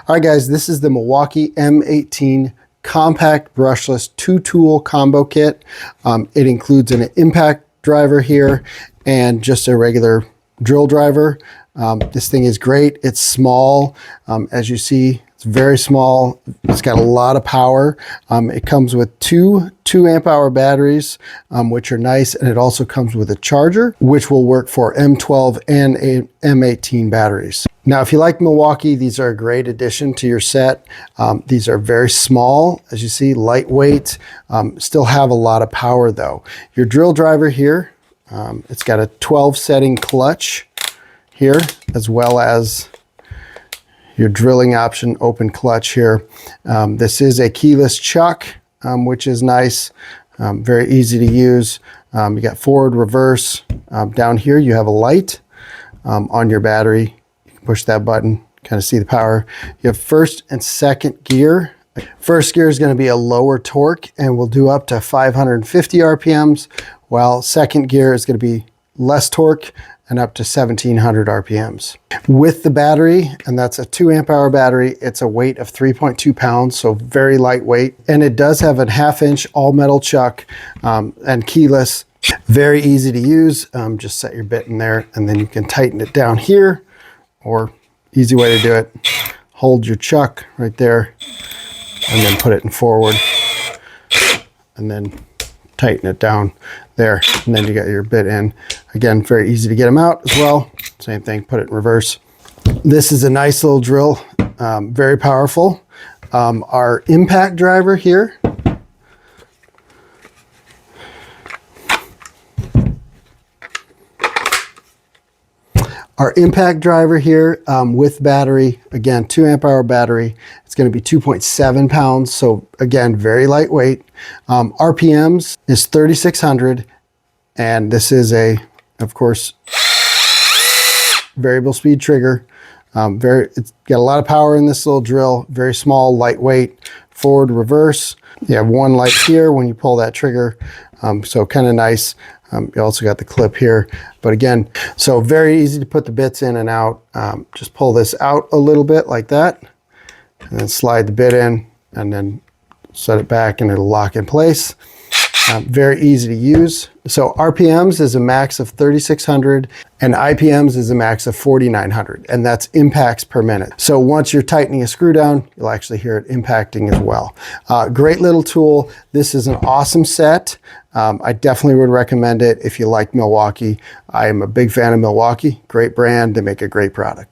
All right, guys, this is the Milwaukee M18 compact brushless 2-tool combo kit. It includes an impact driver here and just a regular drill driver. This thing is great. It's small. As you see, it's very small. It's got a lot of power. It comes with two 2-amp-hour batteries, which are nice. And it also comes with a charger, which will work for M12 and M18 batteries. Now, if you like Milwaukee, these are a great addition to your set. These are very small, as you see, lightweight, still have a lot of power though. Your drill driver here, it's got a 12 setting clutch here, as well as your drilling option, open clutch here. This is a keyless chuck, which is nice, very easy to use. You got forward, reverse. Down here, you have a light on your battery. Push that button, kind of see the power. You have first and second gear. First gear is going to be a lower torque and will do up to 550 RPMs, while second gear is going to be less torque and up to 1700 RPMs. With the battery, and that's a 2-amp-hour battery, it's a weight of 3.2 pounds, so very lightweight. And it does have a 1/2-inch all-metal chuck and keyless. Very easy to use. Just set your bit in there and then you can tighten it down here. Or easy way to do it, hold your chuck right there and then put it in forward and then tighten it down there. And then you got your bit in. Again, very easy to get them out as well. Same thing, put it in reverse. This is a nice little drill, very powerful. Our impact driver here, with battery, again, 2-amp-hour battery, it's going to be 2.7 pounds. So again, very lightweight. RPMs is 3,600. And this is a, of course, variable speed trigger. It's got a lot of power in this little drill, very small, lightweight, forward, reverse. You have one light here when you pull that trigger. So kind of nice. You also got the clip here, but again, so very easy to put the bits in and out. Just pull this out a little bit like that, and then slide the bit in, and then set it back and it'll lock in place. Very easy to use. So RPMs is a max of 3,600 and IPMs is a max of 4,900, and that's impacts per minute. So once you're tightening a screw down, you'll actually hear it impacting as well. Great little tool. This is an awesome set. I definitely would recommend it if you like Milwaukee. I am a big fan of Milwaukee. Great brand. They make a great product.